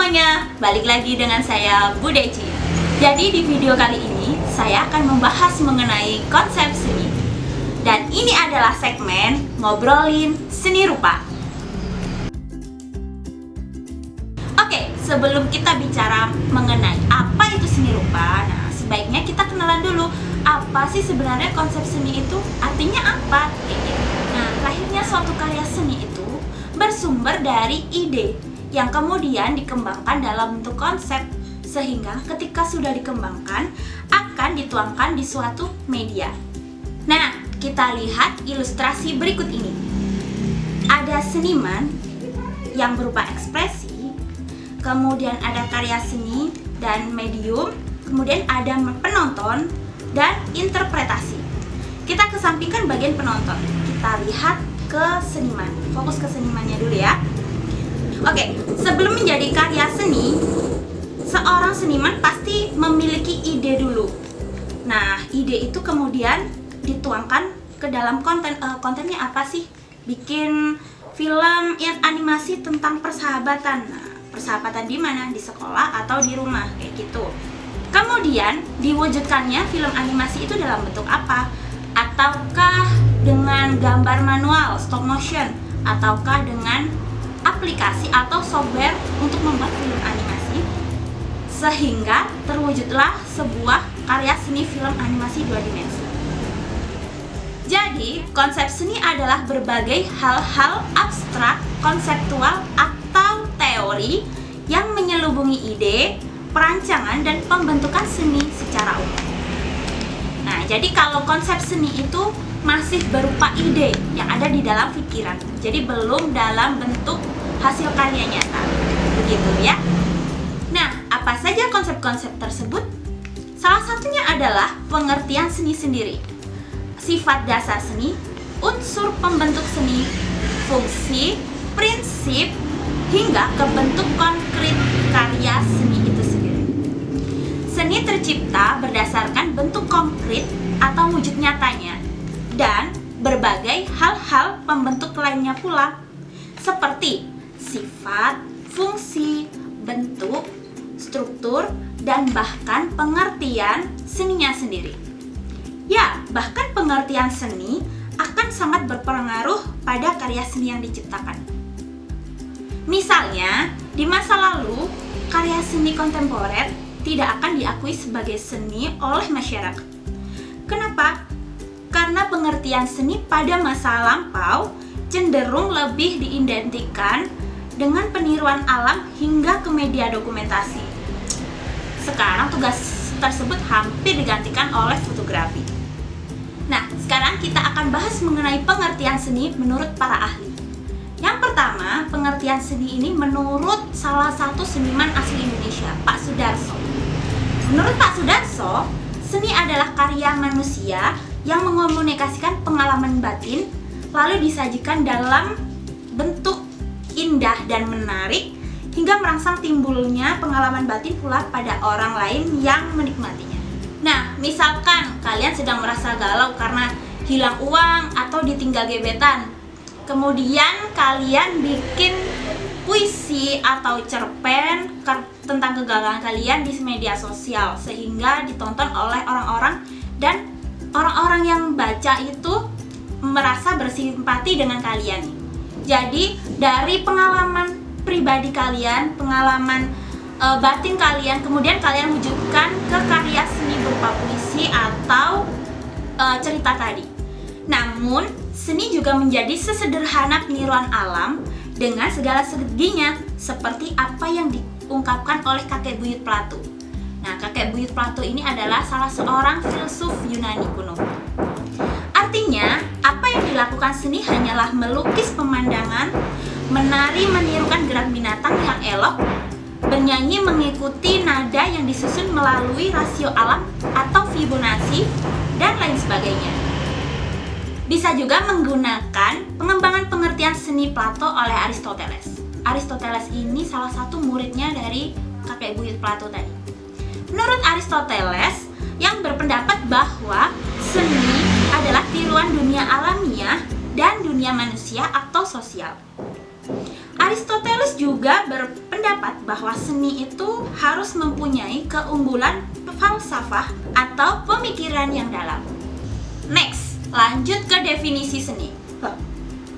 semuanya, balik lagi dengan saya Bu Deci. Jadi di video kali ini saya akan membahas mengenai konsep seni. Dan ini adalah segmen ngobrolin seni rupa. Oke, sebelum kita bicara mengenai apa itu seni rupa, nah sebaiknya kita kenalan dulu apa sih sebenarnya konsep seni itu, artinya apa? Nah, lahirnya suatu karya seni itu bersumber dari ide yang kemudian dikembangkan dalam bentuk konsep, sehingga ketika sudah dikembangkan akan dituangkan di suatu media. Nah, kita lihat ilustrasi berikut ini. Ada seniman yang berupa ekspresi, kemudian ada karya seni dan medium, kemudian ada penonton dan interpretasi. Kita kesampingkan bagian penonton, kita lihat ke seniman, fokus ke senimannya dulu ya. Oke, sebelum menjadi karya seni, seorang seniman pasti memiliki ide dulu. Nah, ide itu kemudian dituangkan ke dalam konten. Kontennya apa sih? Bikin film yang animasi tentang persahabatan. Nah, persahabatan di mana? Di sekolah atau di rumah, kayak gitu. Kemudian diwujudkannya film animasi itu dalam bentuk apa? Ataukah dengan gambar manual, stop motion, ataukah dengan aplikasi atau software untuk membuat film animasi, sehingga terwujudlah sebuah karya seni film animasi 2 dimensi. Jadi, konsep seni adalah berbagai hal-hal abstrak, konseptual, atau teori yang menyelubungi ide, perancangan, dan pembentukan seni secara umum. Nah, jadi kalau konsep seni itu masih berupa ide yang ada di dalam pikiran, jadi belum dalam bentuk hasil karya nyata, begitu ya. Nah, apa saja konsep-konsep tersebut? Salah satunya adalah pengertian seni sendiri, sifat dasar seni, unsur pembentuk seni, fungsi, prinsip, hingga ke bentuk konkret karya seni itu sendiri. Seni tercipta berdasarkan bentuk konkret atau wujud nyatanya, dan berbagai hal-hal pembentuk lainnya pula, seperti sifat, fungsi, bentuk, struktur, dan bahkan pengertian seninya sendiri. Ya, bahkan pengertian seni akan sangat berpengaruh pada karya seni yang diciptakan. Misalnya, di masa lalu, karya seni kontemporer tidak akan diakui sebagai seni oleh masyarakat. Kenapa? Karena pengertian seni pada masa lampau cenderung lebih diidentikan dengan peniruan alam hingga ke media dokumentasi. Sekarang tugas tersebut hampir digantikan oleh fotografi. Nah, sekarang kita akan bahas mengenai pengertian seni menurut para ahli. Yang pertama, pengertian seni ini menurut salah satu seniman asli Indonesia, Pak Sudarso. Menurut Pak Sudarso, seni adalah karya manusia yang mengomunikasikan pengalaman batin, lalu disajikan dalam bentuk indah dan menarik, hingga merangsang timbulnya pengalaman batin pula pada orang lain yang menikmatinya. Nah, misalkan kalian sedang merasa galau karena hilang uang atau ditinggal gebetan, kemudian kalian bikin puisi atau cerpen tentang kegagalan kalian di media sosial, sehingga ditonton oleh orang-orang, dan orang-orang yang baca itu merasa bersimpati dengan kalian. Jadi dari pengalaman pribadi kalian, pengalaman batin kalian, kemudian kalian wujudkan ke karya seni berupa puisi atau cerita tadi. Namun, seni juga menjadi sesederhana peniruan alam dengan segala seginya, seperti apa yang diungkapkan oleh kakek buyut Plato. Nah, kakek buyut Plato ini adalah salah seorang filsuf Yunani kuno. Artinya, apa yang dilakukan seni hanyalah melukis pemandangan, menari menirukan gerak binatang yang elok, bernyanyi mengikuti nada yang disusun melalui rasio alam atau Fibonacci, dan lain sebagainya. Bisa juga menggunakan pengembangan pengertian seni Plato oleh Aristoteles. Aristoteles ini salah satu muridnya dari kakek buyut Plato tadi. Menurut Aristoteles, yang berpendapat bahwa seni adalah tiruan dunia alamiah dan dunia manusia atau sosial. Aristoteles juga berpendapat bahwa seni itu harus mempunyai keunggulan falsafah atau pemikiran yang dalam. Next, lanjut ke definisi seni.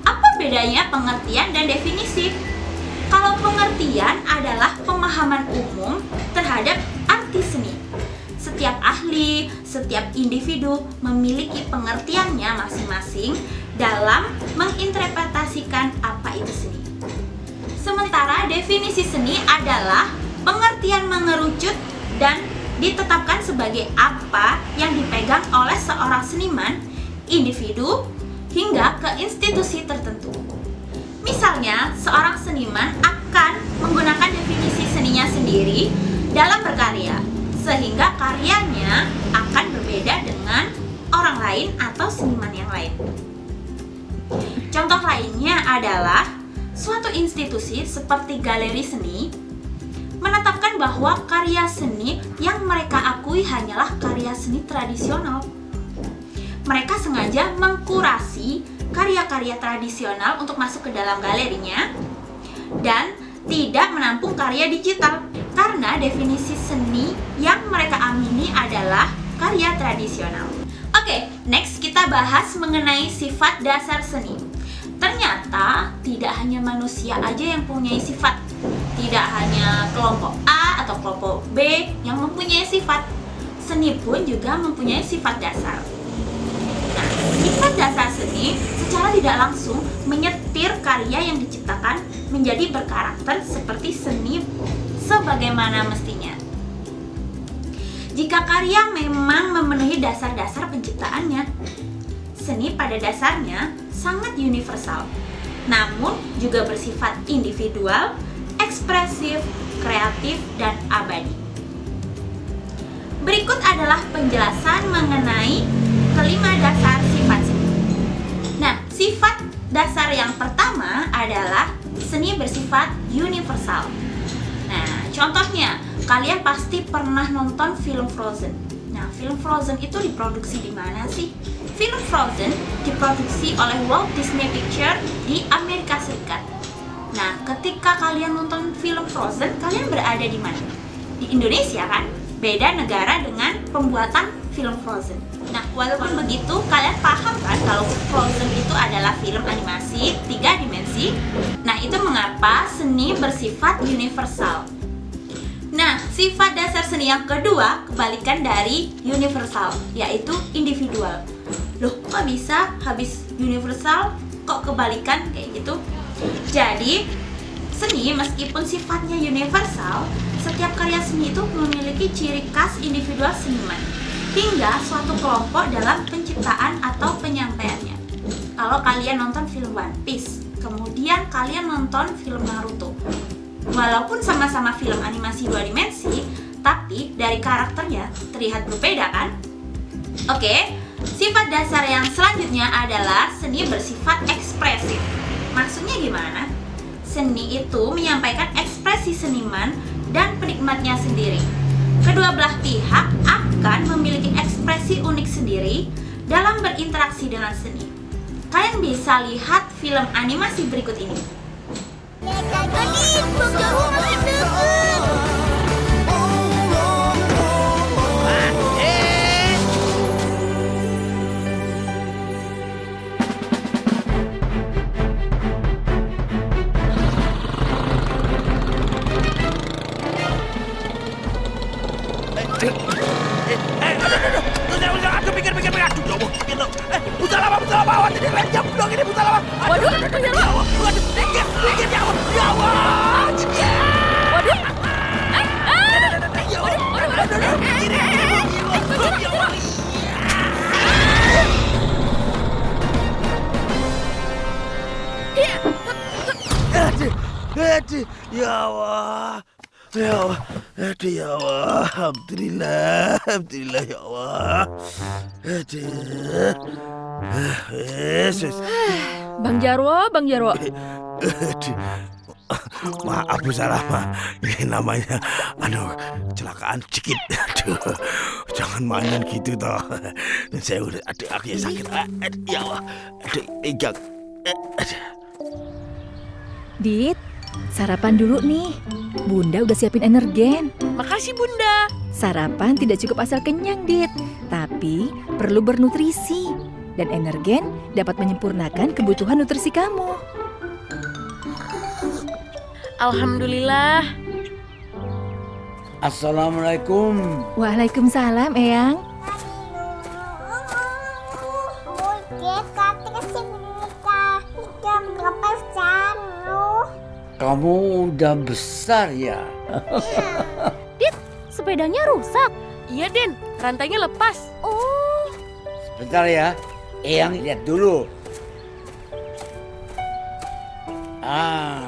Apa bedanya pengertian dan definisi? Kalau pengertian adalah pemahaman umum terhadap arti seni. Setiap ahli, setiap individu memiliki pengertiannya masing-masing dalam menginterpretasikan apa itu seni. Sementara definisi seni adalah pengertian mengerucut dan ditetapkan sebagai apa yang dipegang oleh seorang seniman, individu, hingga ke institusi tertentu. Misalnya, seorang seniman akan menggunakan definisi seninya sendiri dalam berkarya, sehingga karyanya akan berbeda dengan orang lain atau seniman yang lain. Contoh lainnya adalah suatu institusi seperti galeri seni menetapkan bahwa karya seni yang mereka akui hanyalah karya seni tradisional. Mereka sengaja mengkurasi karya-karya tradisional untuk masuk ke dalam galerinya dan tidak menampung karya digital karena definisi seni yang mereka amini adalah karya tradisional. Oke, next kita bahas mengenai sifat dasar seni. Ternyata tidak hanya manusia aja yang punya sifat. Tidak hanya kelompok A atau kelompok B yang mempunyai sifat. Seni pun juga mempunyai sifat dasar. Nah, sifat dasar seni secara tidak langsung menyetir karya yang diciptakan menjadi berkarakter seperti seni sebagaimana mestinya. Jika karya memang memenuhi dasar-dasar penciptaannya, seni pada dasarnya sangat universal, namun juga bersifat individual, ekspresif, kreatif, dan abadi. Berikut adalah penjelasan mengenai kelima dasar sifat seni. Nah, sifat dasar yang pertama adalah seni bersifat universal. Nah, contohnya, kalian pasti pernah nonton film Frozen. Nah, film Frozen itu diproduksi di mana sih? Film Frozen diproduksi oleh Walt Disney Pictures di Amerika Serikat. Nah, ketika kalian nonton film Frozen, kalian berada di mana? Di Indonesia kan? Beda negara dengan pembuatan film Frozen. Nah, walaupun begitu, kalian paham kan kalau Frozen itu adalah film animasi 3 dimensi? Nah, itu mengapa seni bersifat universal. Nah, sifat dasar seni yang kedua kebalikan dari universal, yaitu individual. Loh, kok bisa habis universal kok kebalikan kayak gitu? Jadi, seni meskipun sifatnya universal, setiap karya seni itu memiliki ciri khas individual seniman hingga suatu kelompok dalam penciptaan atau penyampaiannya. Kalau kalian nonton film One Piece, kemudian kalian nonton film Naruto, walaupun sama-sama film animasi 2 dimensi, tapi dari karakternya terlihat berbeda kan? Oke, sifat dasar yang selanjutnya adalah seni bersifat ekspresif. Maksudnya gimana? Seni itu menyampaikan ekspresi seniman dan penikmatnya sendiri. Kedua belah pihak akan memiliki ekspresi unik sendiri dalam berinteraksi dengan seni. Kalian bisa lihat film animasi berikut ini. Ya Allah, ya Allah, aduh ya Allah, alhamdulillah, alhamdulillah ya Allah, aduh, Yesus. Bang Jarwo, Aduh, maaf Bu Salama, ini namanya, kecelakaan cikit, aduh, jangan mainin gitu toh, saya udah, kakinya sakit, aduh ya Allah, aduh, aduh. Dit, sarapan dulu nih. Bunda udah siapin energen. Makasih Bunda. Sarapan tidak cukup asal kenyang, Dit, tapi perlu bernutrisi. Dan energen dapat menyempurnakan kebutuhan nutrisi kamu. Alhamdulillah. Assalamualaikum. Waalaikumsalam, Eyang. Kamu udah besar ya? Sepedanya rusak. Iya Den, rantainya lepas. Oh, Sebentar ya, Eyang lihat dulu. Ah,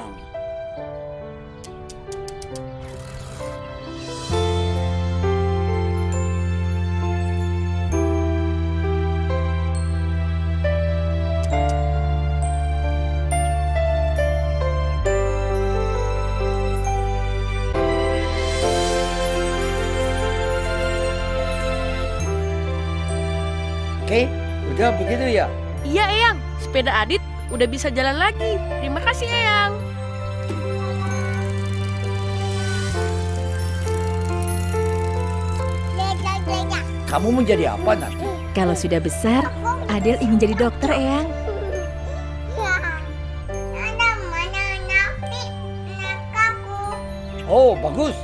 oke, udah begitu ya? Iya Eyang, sepeda Adit udah bisa jalan lagi. Terima kasih Eyang. Kamu mau jadi apa nanti? Kalau sudah besar, Adel ingin jadi dokter, Eyang. Oh, bagus.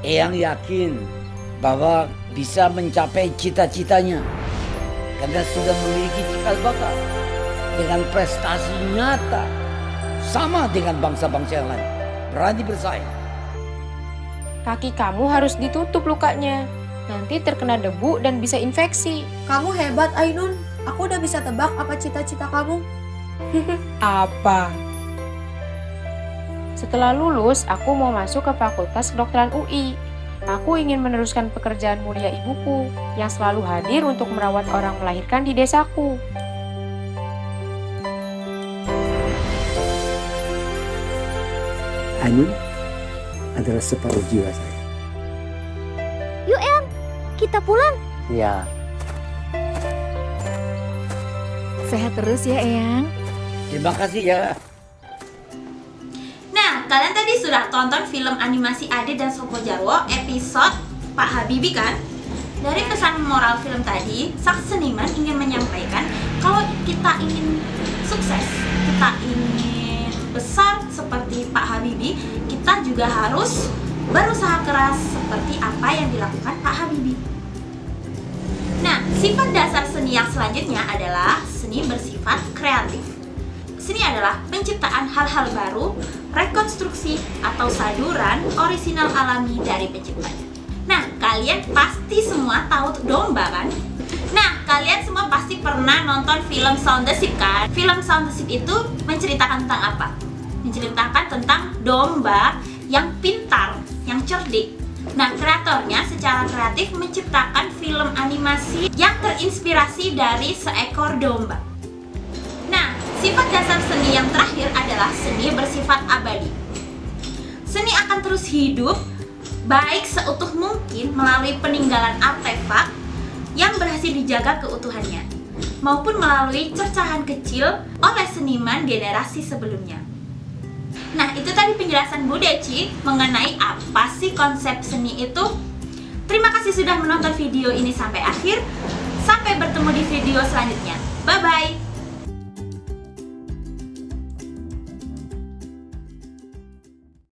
Eyang yakin bahwa bisa mencapai cita-citanya karena sudah memiliki cikal bakal dengan prestasi nyata sama dengan bangsa-bangsa yang lain. Berani bersaing. Kaki kamu harus ditutup lukanya. Nanti terkena debu dan bisa infeksi. Kamu hebat, Ainun. Aku udah bisa tebak apa cita-cita kamu. Apa? Setelah lulus, aku mau masuk ke Fakultas Kedokteran UI. Aku ingin meneruskan pekerjaan mulia ibuku yang selalu hadir untuk merawat orang melahirkan di desaku. Ainun adalah separuh jiwa saya. yuk Eyang, kita pulang. Ya. Sehat terus ya, Eyang. Terima kasih ya. Nah, kalian tadi sudah tonton film animasi Ade dan Soko Jarwo episode Pak Habibie kan? Dari pesan moral film tadi, sang seniman ingin menyampaikan kalau kita ingin sukses, kita ingin besar seperti Pak Habibie, kita juga harus berusaha keras seperti apa yang dilakukan Pak Habibie. Nah, sifat dasar seni yang selanjutnya adalah seni bersifat kreatif. Seni adalah penciptaan hal-hal baru, rekonstruksi atau saduran orisinal alami dari penciptanya. Nah, kalian pasti semua tahu domba kan? Nah, kalian semua pasti pernah nonton film Shaun the Sheep kan? Film Shaun the Sheep itu menceritakan tentang apa? Menceritakan tentang domba yang pintar, yang cerdik. Nah, kreatornya secara kreatif menciptakan film animasi yang terinspirasi dari seekor domba. Nah, sifat dasar seni yang terakhir adalah seni bersifat abadi. Seni akan terus hidup baik seutuh mungkin melalui peninggalan artefak yang berhasil dijaga keutuhannya, maupun melalui cercahan kecil oleh seniman generasi sebelumnya. Nah, itu tadi penjelasan Bu Deci mengenai apa sih konsep seni itu. Terima kasih sudah menonton video ini sampai akhir. Sampai bertemu di video selanjutnya. Bye-bye.